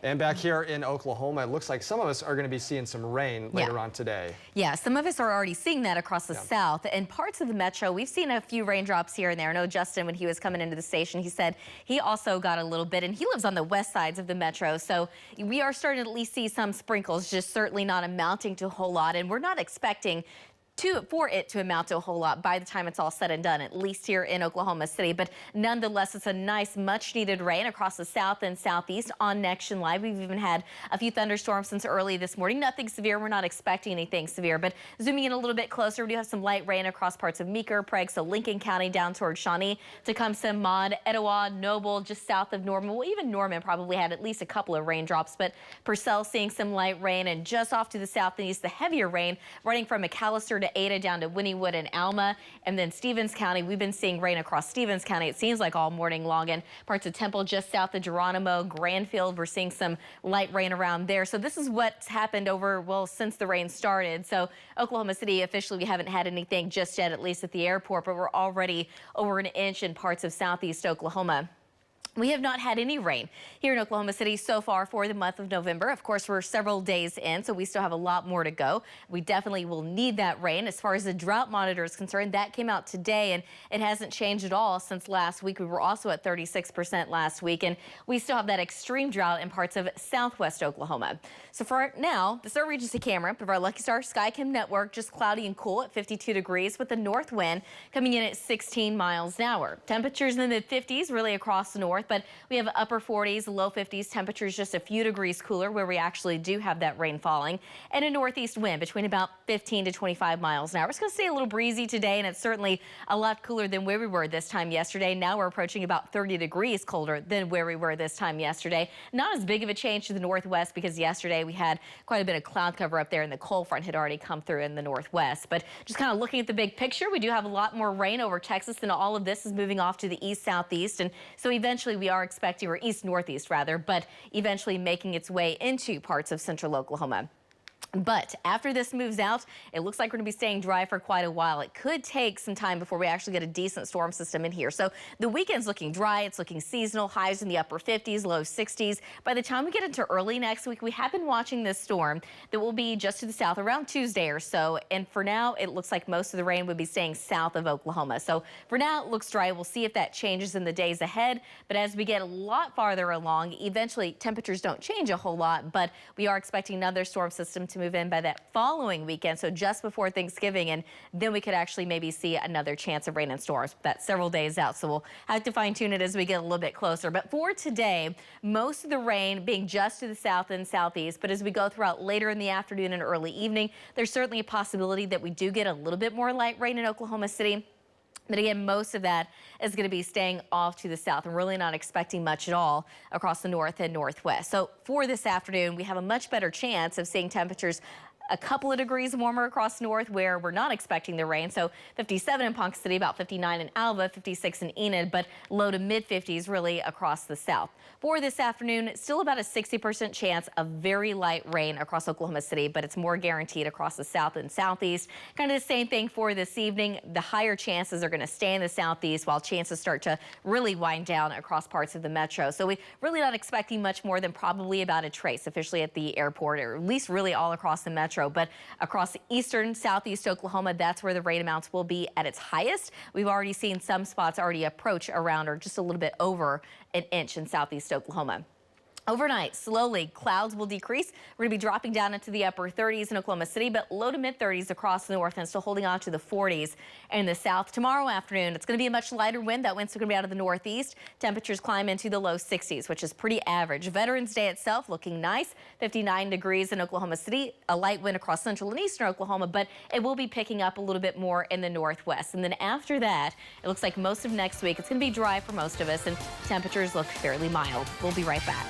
And back here in Oklahoma, it looks like some of us are going to be seeing some rain later on today. Yeah, some of us are already seeing that across the south and parts of the metro. We've seen a few raindrops here and there. I know Justin, when he was coming into the station, he said he also got a little bit, and he lives on the west sides of the metro. So we are starting to at least see some sprinkles, just certainly not amounting to a whole lot. And we're not expecting for it to amount to a whole lot by the time it's all said and done, at least here in Oklahoma City. But nonetheless, it's a nice, much-needed rain across the south and southeast on Next Live. We've even had a few thunderstorms since early this morning. Nothing severe. We're not expecting anything severe. But zooming in a little bit closer, we do have some light rain across parts of Meeker, Prague, so Lincoln County down towards Shawnee, Tecumseh, Maud, Etowah, Noble, just south of Norman. Well, even Norman probably had at least a couple of raindrops, but Purcell seeing some light rain, and just off to the south and east, the heavier rain running from McAllister to Ada down to Wynnewood and Alma, and then Stevens County. We've been seeing rain across Stevens County, it seems like all morning long, and parts of Temple just south of Geronimo, Granfield, we're seeing some light rain around there. So this is what's happened over, well, since the rain started. So Oklahoma City, officially, we haven't had anything just yet, at least at the airport, but we're already over an inch in parts of southeast Oklahoma. We have not had any rain here in Oklahoma City so far for the month of November. Of course, we're several days in, so we still have a lot more to go. We definitely will need that rain. As far as the drought monitor is concerned, that came out today, and it hasn't changed at all since last week. We were also at 36% last week, and we still have that extreme drought in parts of southwest Oklahoma. So for now, the Star Regency camera of our Lucky Star Skycam network, just cloudy and cool at 52 degrees with the north wind coming in at 16 miles an hour. Temperatures in the mid-50s really across the north, but we have upper 40s, low 50s, temperatures just a few degrees cooler where we actually do have that rain falling, and a northeast wind between about 15 to 25 miles an hour. It's going to stay a little breezy today, and it's certainly a lot cooler than where we were this time yesterday. Now we're approaching about 30 degrees colder than where we were this time yesterday. Not as big of a change to the northwest because yesterday we had quite a bit of cloud cover up there, and the cold front had already come through in the northwest. But just kind of looking at the big picture, we do have a lot more rain over Texas, and all of this is moving off to the east-southeast, and so eventually we are expecting, or east-northeast rather, but eventually making its way into parts of central Oklahoma. But after this moves out, it looks like we're going to be staying dry for quite a while. It could take some time before we actually get a decent storm system in here. So the weekend's looking dry. It's looking seasonal. Highs in the upper 50s, low 60s. By the time we get into early next week, we have been watching this storm that will be just to the south around Tuesday or so. And for now, it looks like most of the rain would be staying south of Oklahoma. So for now, it looks dry. We'll see if that changes in the days ahead. But as we get a lot farther along, eventually temperatures don't change a whole lot. But we are expecting another storm system to move in by that following weekend, so just before Thanksgiving, and then we could actually maybe see another chance of rain and storms. That's several days out, so we'll have to fine-tune it as we get a little bit closer. But for today, most of the rain being just to the south and southeast, but as we go throughout later in the afternoon and early evening, there's certainly a possibility that we do get a little bit more light rain in Oklahoma City. But again, most of that is going to be staying off to the south and really not expecting much at all across the north and northwest. So for this afternoon, we have a much better chance of seeing temperatures a couple of degrees warmer across north where we're not expecting the rain. So 57 in Ponca City, about 59 in Alva, 56 in Enid, but low to mid 50s really across the south. For this afternoon, still about a 60% chance of very light rain across Oklahoma City, but it's more guaranteed across the south and southeast. Kind of the same thing for this evening. The higher chances are going to stay in the southeast while chances start to really wind down across parts of the metro. So we really not expecting much more than probably about a trace officially at the airport, or at least really all across the metro. But across eastern, southeast Oklahoma, that's where the rain amounts will be at its highest. We've already seen some spots already approach around or just a little bit over an inch in southeast Oklahoma. Overnight, slowly, clouds will decrease. We're going to be dropping down into the upper 30s in Oklahoma City, but low to mid 30s across the north and still holding on to the 40s in the south. Tomorrow afternoon, it's going to be a much lighter wind. That wind's going to be out of the northeast. Temperatures climb into the low 60s, which is pretty average. Veterans Day itself looking nice, 59 degrees in Oklahoma City. A light wind across central and eastern Oklahoma, but it will be picking up a little bit more in the northwest. And then after that, it looks like most of next week, it's going to be dry for most of us, and temperatures look fairly mild. We'll be right back.